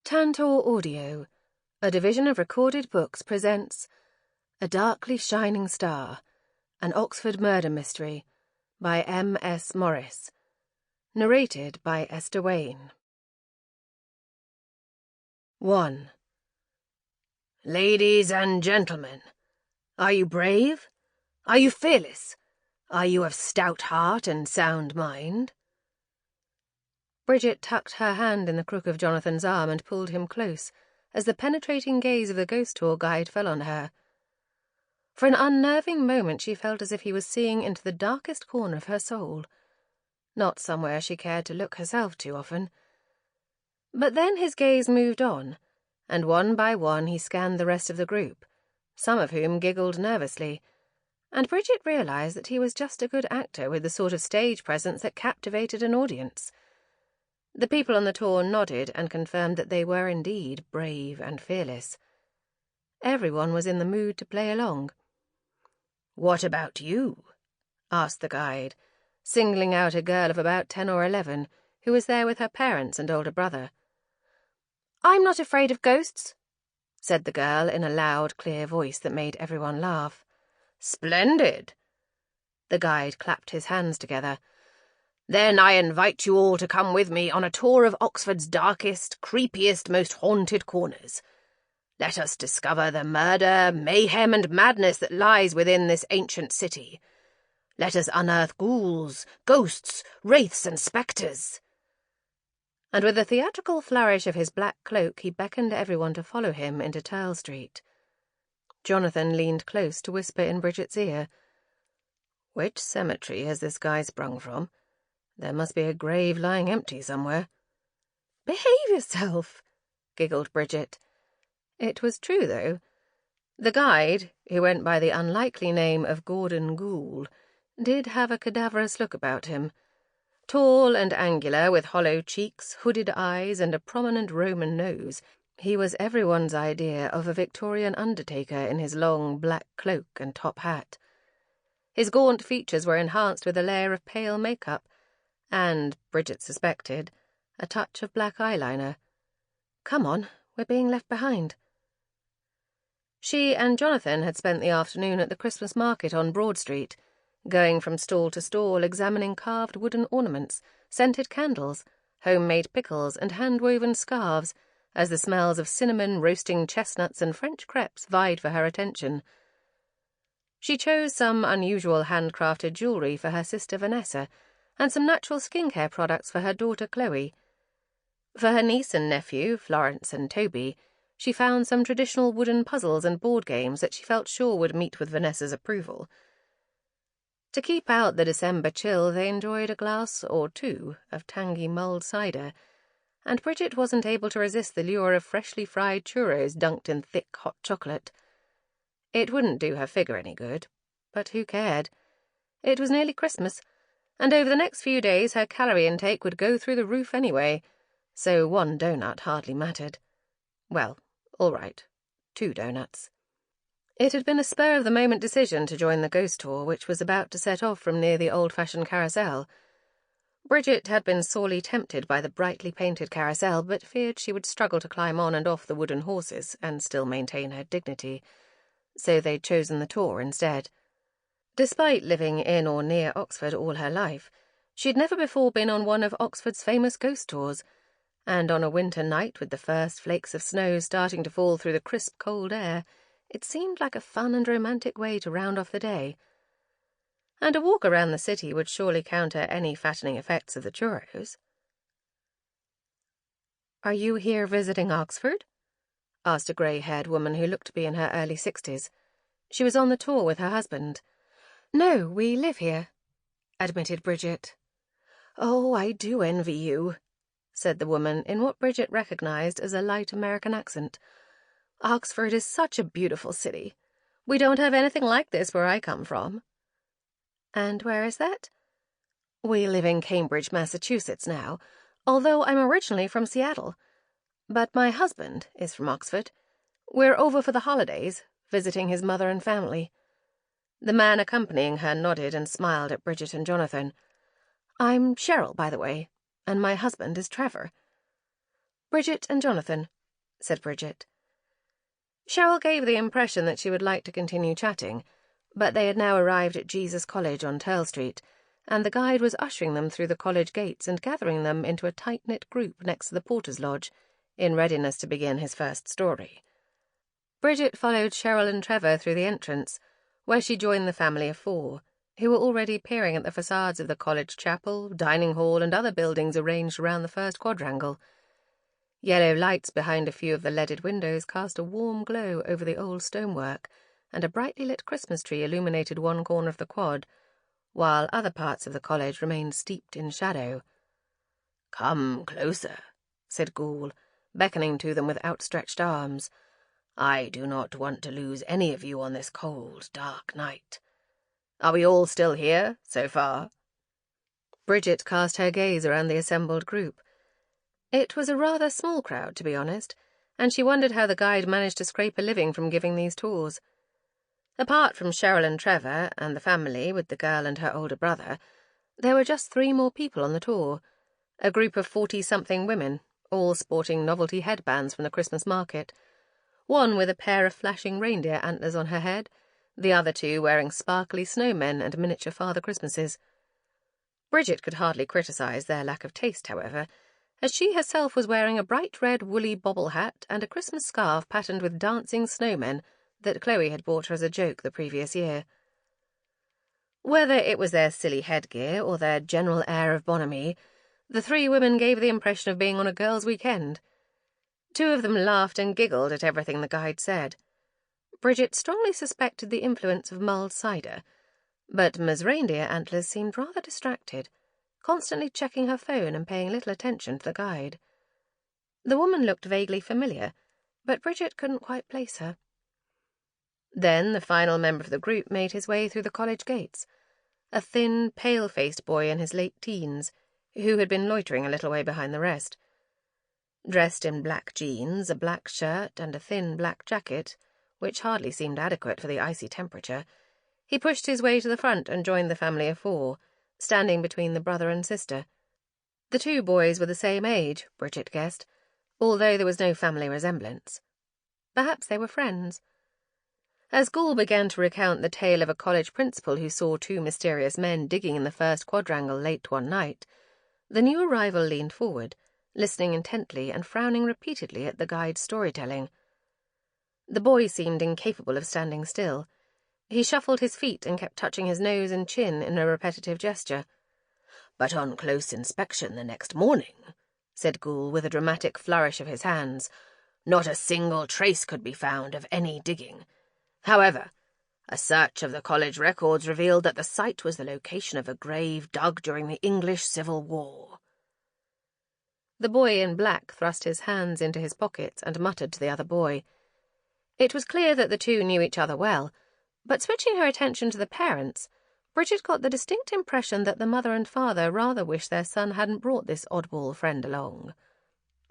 Tantor Audio, a division of Recorded Books, presents A Darkly Shining Star, an Oxford Murder Mystery by M.S. Morris. Narrated by Esther Wane. 1. Ladies and gentlemen, are you brave? Are you fearless? Are you of stout heart and sound mind? Bridget tucked her hand in the crook of Jonathan's arm and pulled him close, as the penetrating gaze of the ghost tour guide fell on her. For an unnerving moment she felt as if he was seeing into the darkest corner of her soul, not somewhere she cared to look herself too often. But then his gaze moved on, and one by one he scanned the rest of the group, some of whom giggled nervously, and Bridget realized that he was just a good actor with the sort of stage presence that captivated an audience. The people on the tour nodded and confirmed that they were indeed brave and fearless. Everyone was in the mood to play along. "What about you?" asked the guide, singling out a girl of about 10 or 11, who was there with her parents and older brother. "I'm not afraid of ghosts," said the girl in a loud, clear voice that made everyone laugh. "Splendid!" The guide clapped his hands together. "Then I invite you all to come with me on a tour of Oxford's darkest, creepiest, most haunted corners. Let us discover the murder, mayhem, and madness that lies within this ancient city. Let us unearth ghouls, ghosts, wraiths, and spectres." And with a theatrical flourish of his black cloak, he beckoned everyone to follow him into Turl Street. Jonathan leaned close to whisper in Bridget's ear, "Which cemetery has this guy sprung from? There must be a grave lying empty somewhere." "Behave yourself," giggled Bridget. It was true, though. The guide, who went by the unlikely name of Gordon Gould, did have a cadaverous look about him. Tall and angular, with hollow cheeks, hooded eyes, and a prominent Roman nose, he was everyone's idea of a Victorian undertaker in his long black cloak and top hat. His gaunt features were enhanced with a layer of pale makeup, and, Bridget suspected, a touch of black eyeliner. "Come on, we're being left behind." She and Jonathan had spent the afternoon at the Christmas market on Broad Street, going from stall to stall, examining carved wooden ornaments, scented candles, homemade pickles, and hand-woven scarves, as the smells of cinnamon, roasting chestnuts, and French crepes vied for her attention. She chose some unusual handcrafted jewellery for her sister Vanessa, and some natural skincare products for her daughter Chloe. For her niece and nephew, Florence and Toby, she found some traditional wooden puzzles and board games that she felt sure would meet with Vanessa's approval. To keep out the December chill, they enjoyed a glass or two of tangy mulled cider, and Bridget wasn't able to resist the lure of freshly fried churros dunked in thick hot chocolate. It wouldn't do her figure any good, but who cared? It was nearly Christmas, and over the next few days her calorie intake would go through the roof anyway, so one donut hardly mattered. Well, all right, 2 donuts. It had been a spur-of-the-moment decision to join the ghost tour, which was about to set off from near the old-fashioned carousel. Bridget had been sorely tempted by the brightly painted carousel, but feared she would struggle to climb on and off the wooden horses and still maintain her dignity, so they'd chosen the tour instead. Despite living in or near Oxford all her life, she'd never before been on one of Oxford's famous ghost tours, and on a winter night with the first flakes of snow starting to fall through the crisp, cold air, it seemed like a fun and romantic way to round off the day. And a walk around the city would surely counter any fattening effects of the churros. "Are you here visiting Oxford?" asked a grey-haired woman who looked to be in her early 60s. She was on the tour with her husband. "No, we live here," admitted Bridget. "Oh, I do envy you," said the woman in what Bridget recognized as a light American accent. "Oxford is such a beautiful city. We don't have anything like this where I come from." "And where is that?" "We live in Cambridge, Massachusetts now, although I'm originally from Seattle. But my husband is from Oxford. We're over for the holidays, visiting his mother and family." The man accompanying her nodded and smiled at Bridget and Jonathan. "I'm Cheryl, by the way, and my husband is Trevor." Bridget and Jonathan said Bridget. Cheryl gave the impression that she would like to continue chatting, but they had now arrived at Jesus College on Turl Street, and the guide was ushering them through the college gates and gathering them into a tight-knit group next to the porter's lodge, in readiness to begin his first story. Bridget followed Cheryl and Trevor through the entrance, where she joined the family of 4, who were already peering at the facades of the college chapel, dining hall, and other buildings arranged around the first quadrangle. Yellow lights behind a few of the leaded windows cast a warm glow over the old stonework, and a brightly lit Christmas tree illuminated one corner of the quad, while other parts of the college remained steeped in shadow. "Come closer," said Gould, beckoning to them with outstretched arms. "I do not want to lose any of you on this cold, dark night. Are we all still here, so far?" Bridget cast her gaze around the assembled group. It was a rather small crowd, to be honest, and she wondered how the guide managed to scrape a living from giving these tours. Apart from Cheryl and Trevor, and the family with the girl and her older brother, there were just 3 more people on the tour, a group of 40-something women, all sporting novelty headbands from the Christmas market, one with a pair of flashing reindeer antlers on her head, the other 2 wearing sparkly snowmen and miniature Father Christmases. Bridget could hardly criticise their lack of taste, however, as she herself was wearing a bright red woolly bobble hat and a Christmas scarf patterned with dancing snowmen that Chloe had bought her as a joke the previous year. Whether it was their silly headgear or their general air of bonhomie, the 3 women gave the impression of being on a girls' weekend. 2 of them laughed and giggled at everything the guide said. Bridget strongly suspected the influence of mulled cider, but Ms. Reindeer Antlers seemed rather distracted, constantly checking her phone and paying little attention to the guide. The woman looked vaguely familiar, but Bridget couldn't quite place her. Then the final member of the group made his way through the college gates, a thin, pale-faced boy in his late teens, who had been loitering a little way behind the rest. Dressed in black jeans, a black shirt, and a thin black jacket, which hardly seemed adequate for the icy temperature, he pushed his way to the front and joined the family of 4, standing between the brother and sister. The 2 boys were the same age, Bridget guessed, although there was no family resemblance. Perhaps they were friends. As Gould began to recount the tale of a college principal who saw 2 mysterious men digging in the first quadrangle late one night, the new arrival leaned forward, listening intently and frowning repeatedly at the guide's storytelling. The boy seemed incapable of standing still. He shuffled his feet and kept touching his nose and chin in a repetitive gesture. "But on close inspection the next morning," said Gould with a dramatic flourish of his hands, "not a single trace could be found of any digging. However, a search of the college records revealed that the site was the location of a grave dug during the English Civil War." The boy in black thrust his hands into his pockets and muttered to the other boy. It was clear that the 2 knew each other well, but switching her attention to the parents, Bridget got the distinct impression that the mother and father rather wished their son hadn't brought this oddball friend along.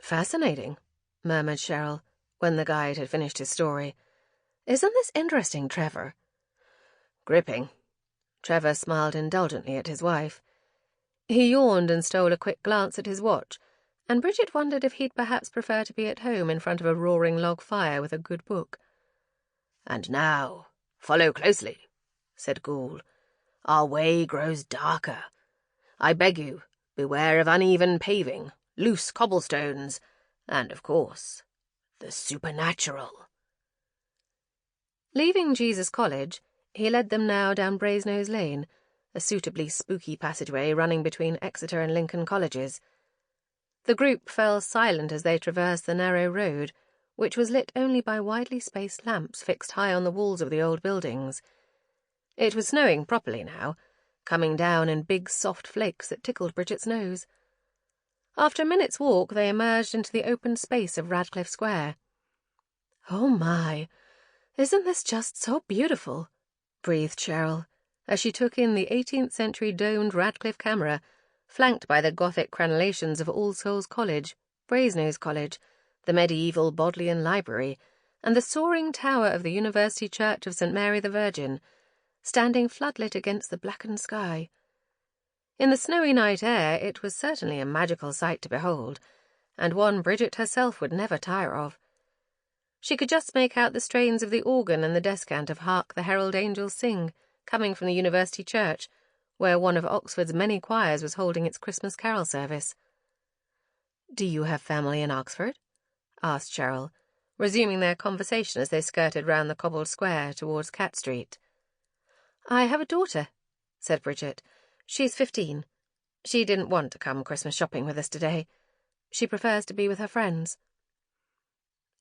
"Fascinating," murmured Cheryl, when the guide had finished his story. "Isn't this interesting, Trevor?" "Gripping." Trevor smiled indulgently at his wife. He yawned and stole a quick glance at his watch, and Bridget wondered if he'd perhaps prefer to be at home in front of a roaring log fire with a good book. "And now, follow closely," said Gould. "Our way grows darker. I beg you, beware of uneven paving, loose cobblestones, and, of course, the supernatural." Leaving Jesus College, he led them now down Brasenose Lane, a suitably spooky passageway running between Exeter and Lincoln colleges. The group fell silent as they traversed the narrow road, which was lit only by widely spaced lamps fixed high on the walls of the old buildings. It was snowing properly now, coming down in big soft flakes that tickled Bridget's nose. After a minute's walk, they emerged into the open space of Radcliffe Square. "Oh my, isn't this just so beautiful?" breathed Cheryl, as she took in the 18th-century domed Radcliffe camera, flanked by the Gothic crenellations of All Souls College, Brasenose College, the medieval Bodleian Library, and the soaring tower of the University Church of St. Mary the Virgin, standing floodlit against the blackened sky. In the snowy night air, it was certainly a magical sight to behold, and one Bridget herself would never tire of. She could just make out the strains of the organ and the descant of Hark the Herald Angels Sing, coming from the University Church, where one of Oxford's many choirs was holding its Christmas carol service. "Do you have family in Oxford?" asked Cheryl, resuming their conversation as they skirted round the cobbled square towards Cat Street. "I have a daughter," said Bridget. "She's 15. She didn't want to come Christmas shopping with us today. She prefers to be with her friends."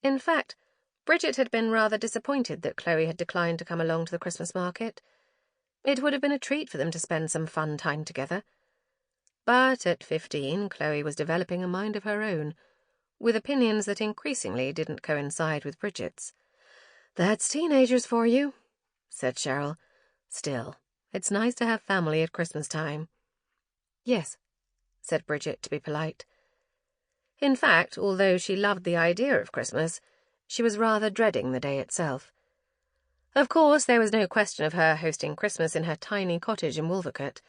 In fact, Bridget had been rather disappointed that Chloe had declined to come along to the Christmas market. It would have been a treat for them to spend some fun time together. But at 15, Chloe was developing a mind of her own, with opinions that increasingly didn't coincide with Bridget's. "That's teenagers for you," said Cheryl. "Still, it's nice to have family at Christmas time." "Yes," said Bridget, to be polite. In fact, although she loved the idea of Christmas, she was rather dreading the day itself. Of course, there was no question of her hosting Christmas in her tiny cottage in Wolvercote.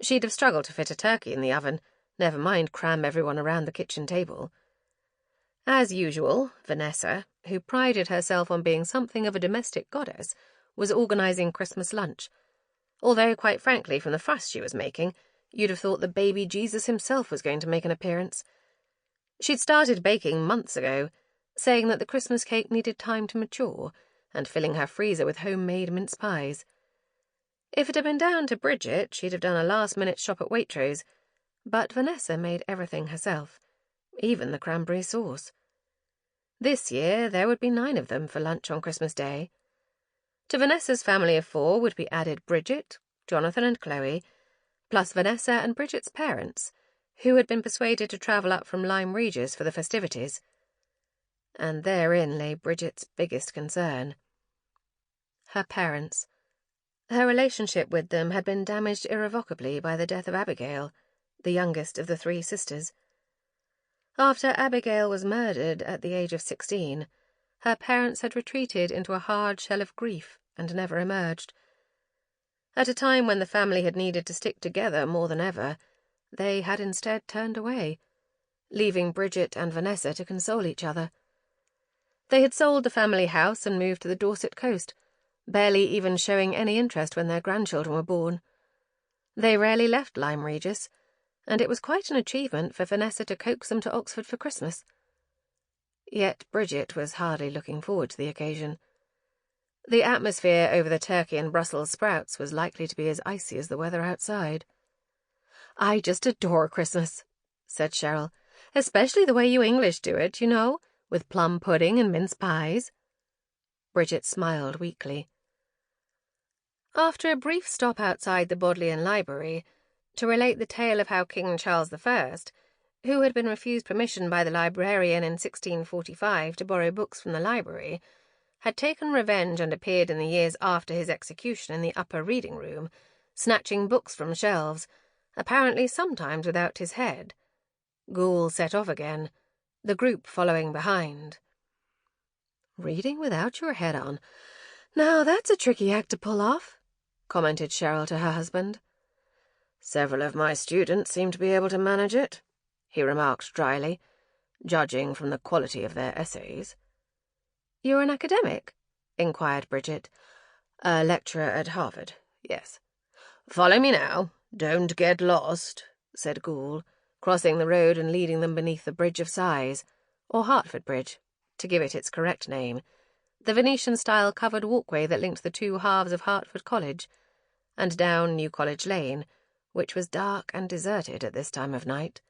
She'd have struggled to fit a turkey in the oven, never mind cram everyone around the kitchen table. As usual, Vanessa, who prided herself on being something of a domestic goddess, was organising Christmas lunch, although, quite frankly, from the fuss she was making, you'd have thought the baby Jesus himself was going to make an appearance. She'd started baking months ago, saying that the Christmas cake needed time to mature, and filling her freezer with homemade mince pies. If it had been down to Bridget, she'd have done a last-minute shop at Waitrose, but Vanessa made everything herself, even the cranberry sauce. This year there would be 9 of them for lunch on Christmas Day. To Vanessa's family of 4 would be added Bridget, Jonathan and Chloe, plus Vanessa and Bridget's parents, who had been persuaded to travel up from Lyme Regis for the festivities. And therein lay Bridget's biggest concern. Her parents. Her relationship with them had been damaged irrevocably by the death of Abigail, the youngest of the 3 sisters. After Abigail was murdered at the age of 16, her parents had retreated into a hard shell of grief and never emerged. At a time when the family had needed to stick together more than ever, they had instead turned away, leaving Bridget and Vanessa to console each other. They had sold the family house and moved to the Dorset coast, barely even showing any interest when their grandchildren were born. They rarely left Lyme Regis, and it was quite an achievement for Vanessa to coax them to Oxford for Christmas. Yet Bridget was hardly looking forward to the occasion. The atmosphere over the turkey and Brussels sprouts was likely to be as icy as the weather outside. "I just adore Christmas," said Cheryl, "especially the way you English do it, you know, with plum pudding and mince pies." Bridget smiled weakly. After a brief stop outside the Bodleian Library to relate the tale of how King Charles I, who had been refused permission by the librarian in 1645 to borrow books from the library, had taken revenge and appeared in the years after his execution in the upper reading room, snatching books from shelves, apparently sometimes without his head, Goole set off again, the group following behind. "Reading without your head on. Now that's a tricky act to pull off," commented Cheryl to her husband. "Several of my students seem to be able to manage it," he remarked dryly, "judging from the quality of their essays." "You're an academic?" inquired Bridget. "A lecturer at Harvard, yes." "Follow me now. Don't get lost," said Goole, crossing the road and leading them beneath the Bridge of Sighs, or Hertford Bridge, to give it its correct name, the Venetian-style covered walkway that linked the 2 halves of Hertford College, and down New College Lane, which was dark and deserted at this time of night.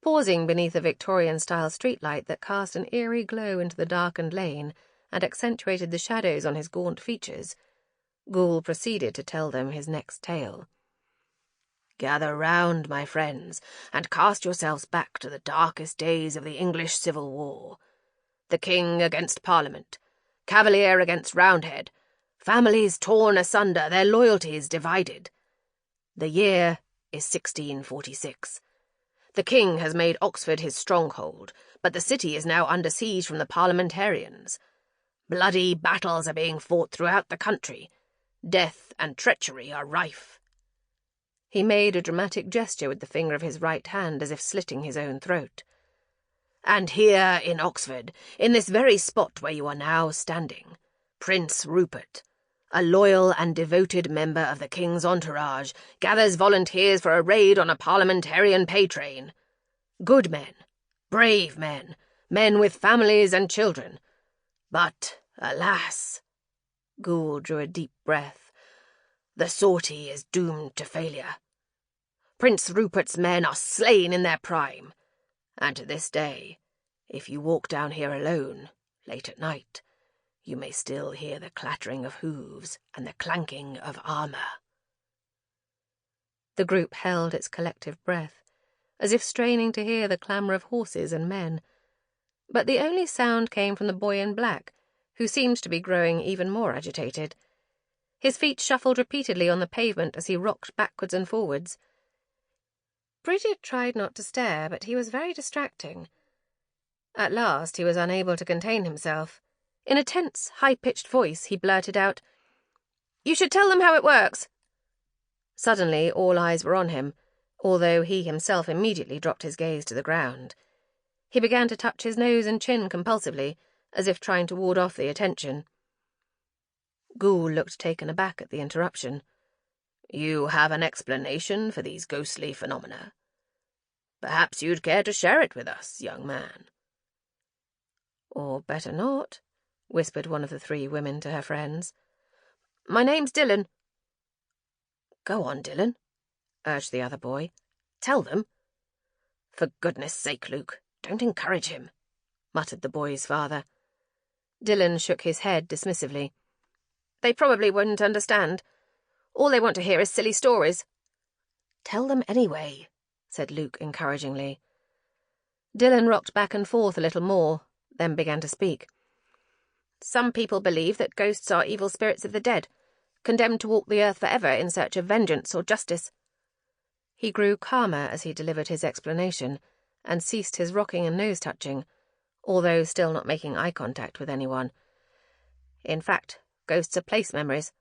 Pausing beneath a Victorian-style streetlight that cast an eerie glow into the darkened lane and accentuated the shadows on his gaunt features, Goole proceeded to tell them his next tale. "Gather round, my friends, and cast yourselves back to the darkest days of the English Civil War. The King against Parliament, Cavalier against Roundhead, families torn asunder, their loyalties divided. The year is 1646. The King has made Oxford his stronghold, but the city is now under siege from the parliamentarians. Bloody battles are being fought throughout the country. Death and treachery are rife." He made a dramatic gesture with the finger of his right hand as if slitting his own throat. And here in Oxford, in this very spot where you are now standing, Prince Rupert, a loyal and devoted member of the King's entourage, gathers volunteers for a raid on a parliamentarian pay train. Good men, brave men, men with families and children. But, alas, Gould drew a deep breath, the sortie is doomed to failure. Prince Rupert's men are slain in their prime, and to this day, if you walk down here alone, late at night, you may still hear the clattering of hooves and the clanking of armour. The group held its collective breath, as if straining to hear the clamour of horses and men. But the only sound came from the boy in black, who seemed to be growing even more agitated. His feet shuffled repeatedly on the pavement as he rocked backwards and forwards. Bridget tried not to stare, but he was very distracting. At last he was unable to contain himself. In a tense, high-pitched voice he blurted out, "You should tell them how it works." Suddenly all eyes were on him, although he himself immediately dropped his gaze to the ground. He began to touch his nose and chin compulsively, as if trying to ward off the attention. Gould looked taken aback at the interruption. "You have an explanation for these ghostly phenomena. Perhaps you'd care to share it with us, young man." "Or better not," whispered one of the three women to her friends. "My name's Dylan." "Go on, Dylan," urged the other boy. "Tell them." "For goodness' sake, Luke, don't encourage him," muttered the boy's father. Dylan shook his head dismissively. "They probably wouldn't understand. All they want to hear is silly stories." "Tell them anyway," said Luke encouragingly. Dylan rocked back and forth a little more, then began to speak. "Some people believe that ghosts are evil spirits of the dead, condemned to walk the earth forever in search of vengeance or justice." He grew calmer as he delivered his explanation, and ceased his rocking and nose-touching, although still not making eye contact with anyone. "In fact, ghosts are place memories,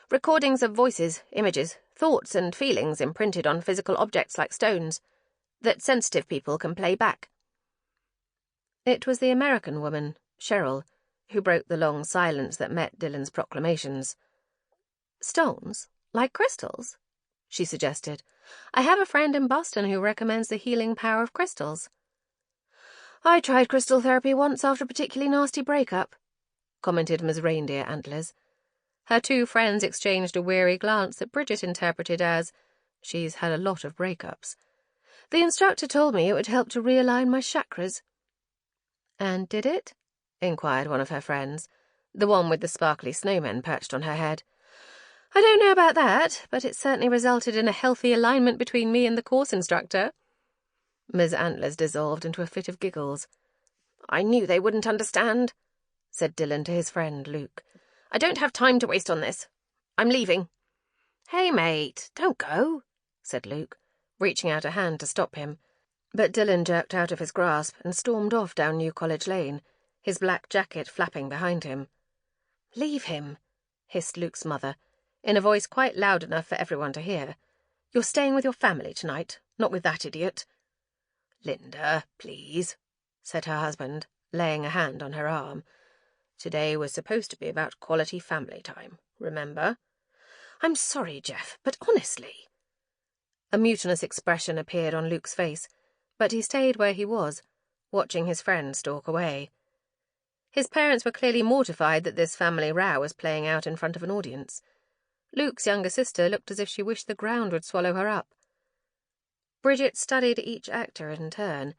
recordings of voices, images, thoughts and feelings imprinted on physical objects like stones, that sensitive people can play back." It was the American woman, Cheryl, who broke the long silence that met Dylan's proclamations. "Stones? Like crystals?" she suggested. "I have a friend in Boston who recommends the healing power of crystals." "I tried crystal therapy once after a particularly nasty breakup," commented Ms. Reindeer Antlers. Her two friends exchanged a weary glance that Bridget interpreted as, "She's had a lot of breakups." "The instructor told me it would help to realign my chakras." "And did it?" inquired one of her friends, the one with the sparkly snowman perched on her head. "I don't know about that, but it certainly resulted in a healthy alignment between me and the course instructor." Ms. Antlers dissolved into a fit of giggles. "I knew they wouldn't understand," said Dylan to his friend Luke. "I don't have time to waste on this. I'm leaving." "Hey, mate, don't go," said Luke, reaching out a hand to stop him. But Dylan jerked out of his grasp and stormed off down New College Lane, his black jacket flapping behind him. "Leave him," hissed Luke's mother, in a voice quite loud enough for everyone to hear. "You're staying with your family tonight, not with that idiot." "Linda, please," said her husband, laying a hand on her arm. "Today was supposed to be about quality family time, remember?" "I'm sorry, Jeff, but honestly—" A mutinous expression appeared on Luke's face, but he stayed where he was, watching his friend stalk away. His parents were clearly mortified that this family row was playing out in front of an audience. Luke's younger sister looked as if she wished the ground would swallow her up. Bridget studied each actor in turn,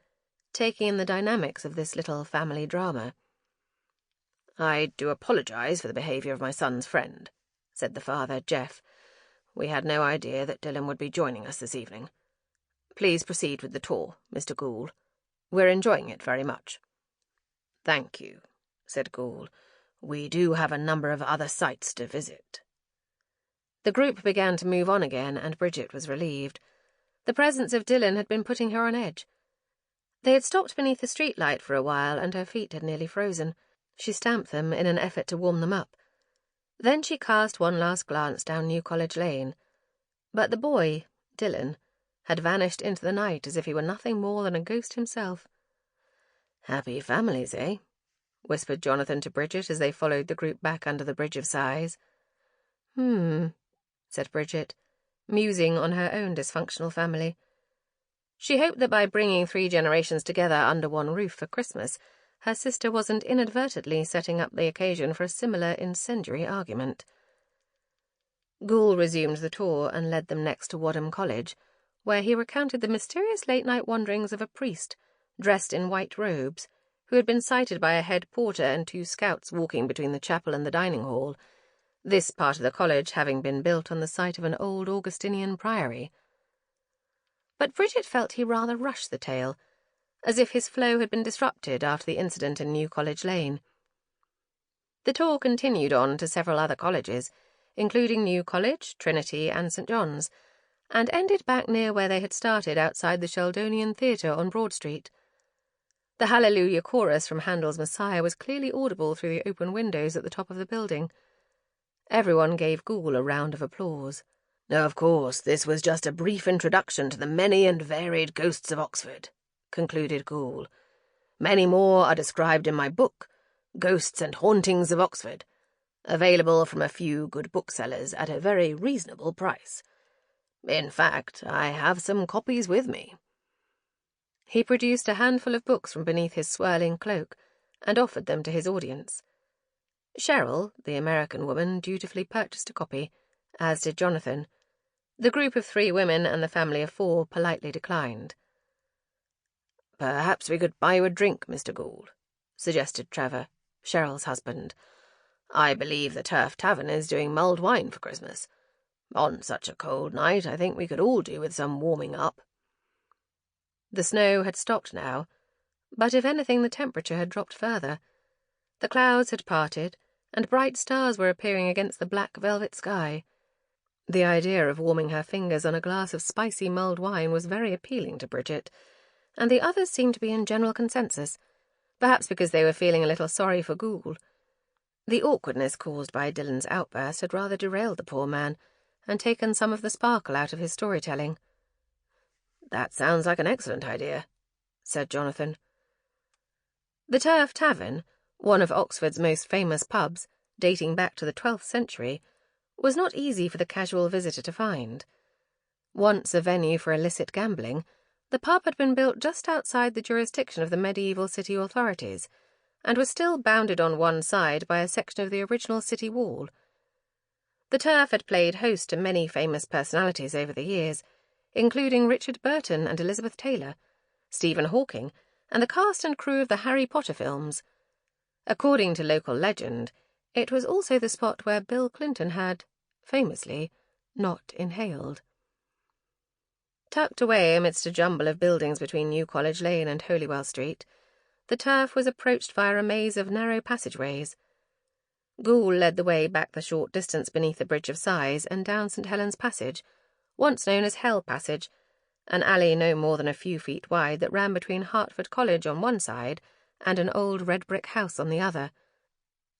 taking in the dynamics of this little family drama. "I do apologize for the behavior of my son's friend," said the father, Jeff. "We had no idea that Dylan would be joining us this evening. Please proceed with the tour, Mr. Gould. We're enjoying it very much." "Thank you," said Gould. "We do have a number of other sites to visit." The group began to move on again, and Bridget was relieved. The presence of Dylan had been putting her on edge. They had stopped beneath the streetlight for a while, and her feet had nearly frozen. She stamped them in an effort to warm them up. Then she cast one last glance down New College Lane. But the boy, Dylan, had vanished into the night as if he were nothing more than a ghost himself. "Happy families, eh?" whispered Jonathan to Bridget as they followed the group back under the Bridge of Sighs. Said Bridget, musing on her own dysfunctional family. She hoped that by bringing 3 generations together under one roof for Christmas, her sister wasn't inadvertently setting up the occasion for a similar incendiary argument. Gould resumed the tour and led them next to Wadham College, where he recounted the mysterious late-night wanderings of a priest, dressed in white robes, who had been sighted by a head porter and 2 scouts walking between the chapel and the dining hall, this part of the college having been built on the site of an old Augustinian priory. But Bridget felt he rather rushed the tale, as if his flow had been disrupted after the incident in New College Lane. The tour continued on to several other colleges, including New College, Trinity, and St. John's, and ended back near where they had started outside the Sheldonian Theatre on Broad Street. The Hallelujah chorus from Handel's Messiah was clearly audible through the open windows at the top of the building. Everyone gave Gould a round of applause. "Of course, this was just a brief introduction to the many and varied ghosts of Oxford," concluded Gould. "Many more are described in my book, Ghosts and Hauntings of Oxford, available from a few good booksellers at a very reasonable price. In fact, I have some copies with me." He produced a handful of books from beneath his swirling cloak and offered them to his audience. Cheryl, the American woman, dutifully purchased a copy, as did Jonathan. The group of 3 women and the family of 4 politely declined. "Perhaps we could buy you a drink, Mr. Gould," suggested Trevor, Cheryl's husband. "I believe the Turf Tavern is doing mulled wine for Christmas. On such a cold night, I think we could all do with some warming up." The snow had stopped now, but if anything the temperature had dropped further. The clouds had parted, and bright stars were appearing against the black velvet sky. The idea of warming her fingers on a glass of spicy mulled wine was very appealing to Bridget, and the others seemed to be in general consensus, perhaps because they were feeling a little sorry for Gould. The awkwardness caused by Dylan's outburst had rather derailed the poor man, and taken some of the sparkle out of his storytelling. "That sounds like an excellent idea," said Jonathan. The Turf Tavern, one of Oxford's most famous pubs, dating back to the 12th century, was not easy for the casual visitor to find. Once a venue for illicit gambling, the pub had been built just outside the jurisdiction of the medieval city authorities, and was still bounded on one side by a section of the original city wall. The Turf had played host to many famous personalities over the years, including Richard Burton and Elizabeth Taylor, Stephen Hawking, and the cast and crew of the Harry Potter films. According to local legend, it was also the spot where Bill Clinton had, famously, not inhaled. Tucked away amidst a jumble of buildings between New College Lane and Holywell Street, the Turf was approached via a maze of narrow passageways. Gould led the way back the short distance beneath the Bridge of Sighs and down St. Helens Passage, once known as Hell Passage, an alley no more than a few feet wide that ran between Hertford College on one side and an old red-brick house on the other.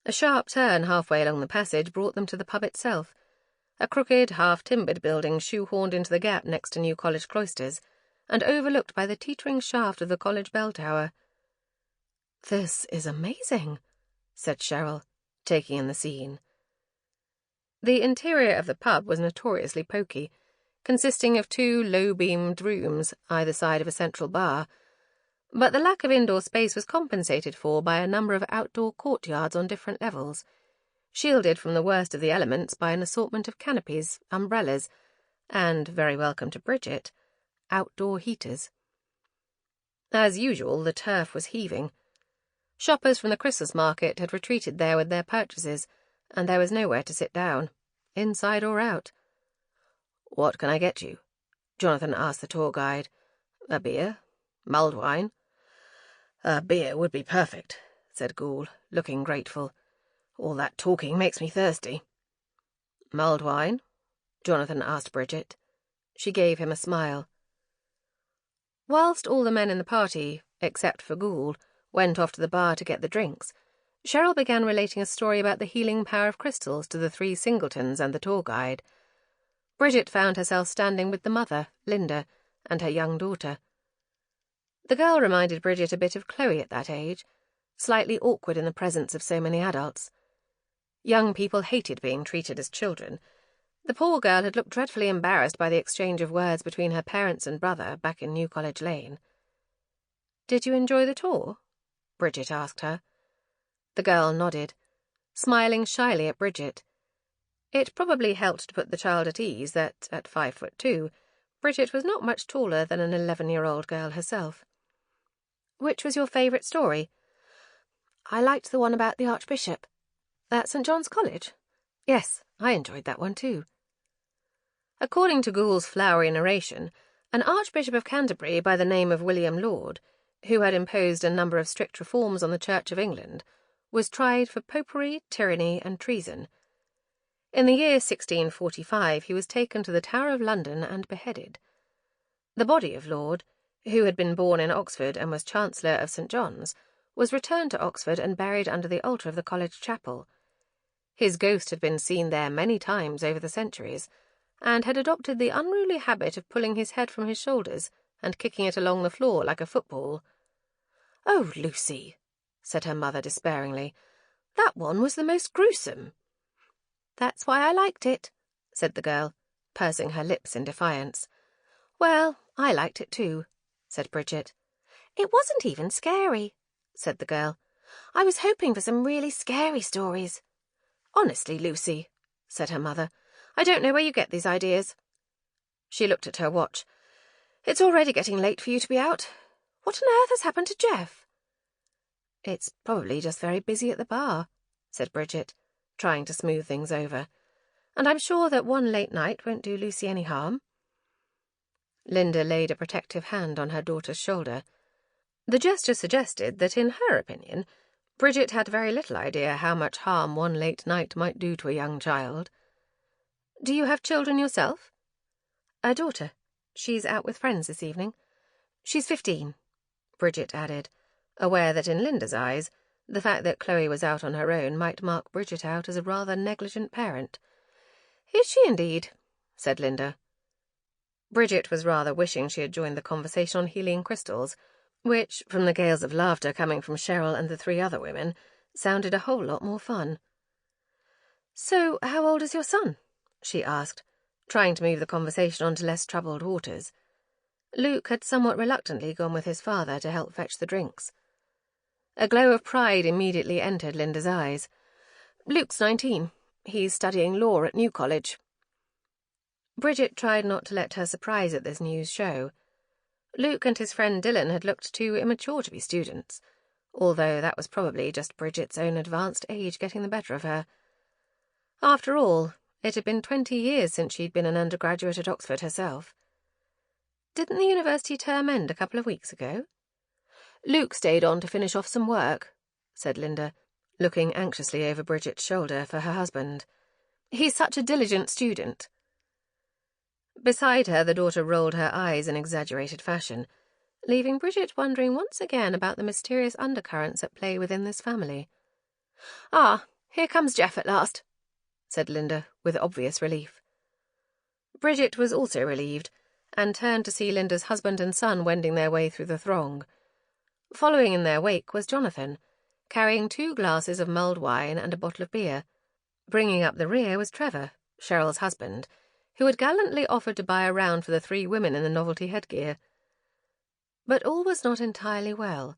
A sharp turn halfway along the passage brought them to the pub itself, a crooked, half-timbered building shoehorned into the gap next to New College cloisters, and overlooked by the teetering shaft of the college bell tower. "This is amazing," said Cheryl, taking in the scene. The interior of the pub was notoriously poky, consisting of 2 low-beamed rooms either side of a central bar, but the lack of indoor space was compensated for by a number of outdoor courtyards on different levels, shielded from the worst of the elements by an assortment of canopies, umbrellas, and, very welcome to Bridget, outdoor heaters. As usual, the Turf was heaving. Shoppers from the Christmas market had retreated there with their purchases, and there was nowhere to sit down, inside or out. "What can I get you?" Jonathan asked the tour guide. "A beer? Mulled wine?" "A beer would be perfect," said Gould, looking grateful. "All that talking makes me thirsty." "Mulled wine?" Jonathan asked Bridget. She gave him a smile. Whilst all the men in the party, except for Gould, went off to the bar to get the drinks, Cheryl began relating a story about the healing power of crystals to the 3 Singletons and the tour guide. Bridget found herself standing with the mother, Linda, and her young daughter. The girl reminded Bridget a bit of Chloe at that age, slightly awkward in the presence of so many adults. Young people hated being treated as children. The poor girl had looked dreadfully embarrassed by the exchange of words between her parents and brother back in New College Lane. "Did you enjoy the tour?" Bridget asked her. The girl nodded, smiling shyly at Bridget. It probably helped to put the child at ease that, at 5'2", Bridget was not much taller than an 11-year-old girl herself. "Which was your favourite story?" "I liked the one about the Archbishop." "At St. John's College?" "Yes, I enjoyed that one too." According to Gould's flowery narration, an Archbishop of Canterbury by the name of William Laud, who had imposed a number of strict reforms on the Church of England, was tried for popery, tyranny, and treason. In the year 1645 he was taken to the Tower of London and beheaded. The body of Laud, who had been born in Oxford and was Chancellor of St. John's, was returned to Oxford and buried under the altar of the college chapel. His ghost had been seen there many times over the centuries, and had adopted the unruly habit of pulling his head from his shoulders and kicking it along the floor like a football. "Oh, Lucy," said her mother despairingly, "that one was the most gruesome." "That's why I liked it," said the girl, pursing her lips in defiance. "Well, I liked it too," said Bridget. "It wasn't even scary," said the girl. "I was hoping for some really scary stories." "Honestly, Lucy," said her mother, "I don't know where you get these ideas." She looked at her watch. "It's already getting late for you to be out. What on earth has happened to Jeff?" "It's probably just very busy at the bar," said Bridget, trying to smooth things over. "And I'm sure that one late night won't do Lucy any harm." Linda laid a protective hand on her daughter's shoulder. The gesture suggested that, in her opinion, Bridget had very little idea how much harm one late night might do to a young child. "Do you have children yourself?" "A daughter. She's out with friends this evening. She's 15, Bridget added, aware that in Linda's eyes, the fact that Chloe was out on her own might mark Bridget out as a rather negligent parent. "Is she indeed?" said Linda. Bridget was rather wishing she had joined the conversation on healing crystals, which, from the gales of laughter coming from Cheryl and the 3 other women, sounded a whole lot more fun. "So, how old is your son?" she asked, trying to move the conversation on to less troubled waters. Luke had somewhat reluctantly gone with his father to help fetch the drinks. A glow of pride immediately entered Linda's eyes. "Luke's 19. He's studying law at New College." Bridget tried not to let her surprise at this news show. Luke and his friend Dylan had looked too immature to be students, although that was probably just Bridget's own advanced age getting the better of her. After all, it had been 20 years since she'd been an undergraduate at Oxford herself. "Didn't the university term end a couple of weeks ago?" "Luke stayed on to finish off some work," said Linda, looking anxiously over Bridget's shoulder for her husband. "He's such a diligent student." Beside her, the daughter rolled her eyes in exaggerated fashion, leaving Bridget wondering once again about the mysterious undercurrents at play within this family. "Ah, here comes Jeff at last," said Linda, with obvious relief. Bridget was also relieved, and turned to see Linda's husband and son wending their way through the throng. Following in their wake was Jonathan, carrying 2 glasses of mulled wine and a bottle of beer. Bringing up the rear was Trevor, Cheryl's husband, who had gallantly offered to buy a round for the 3 women in the novelty headgear. But all was not entirely well.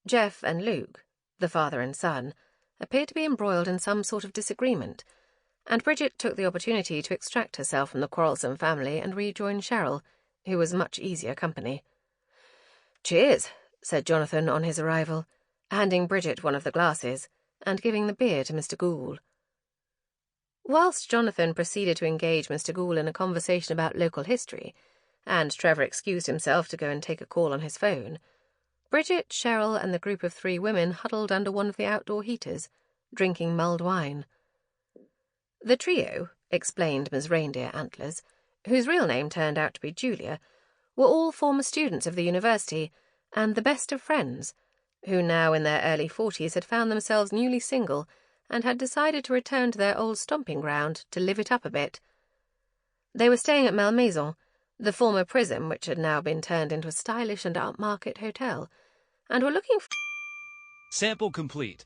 Jeff and Luke, the father and son, appeared to be embroiled in some sort of disagreement, and Bridget took the opportunity to extract herself from the quarrelsome family and rejoin Cheryl, who was much easier company. "Cheers," said Jonathan on his arrival, handing Bridget one of the glasses, and giving the beer to Mr. Gould. Whilst Jonathan proceeded to engage Mr. Gould in a conversation about local history, and Trevor excused himself to go and take a call on his phone, Bridget, Cheryl, and the group of 3 women huddled under one of the outdoor heaters, drinking mulled wine. The trio, explained Miss Reindeer Antlers, whose real name turned out to be Julia, were all former students of the university, and the best of friends, who now in their early 40s had found themselves newly single and had decided to return to their old stomping ground to live it up a bit. They were staying at Malmaison, the former prison which had now been turned into a stylish and upmarket hotel, and were looking Sample complete.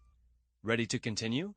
Ready to continue?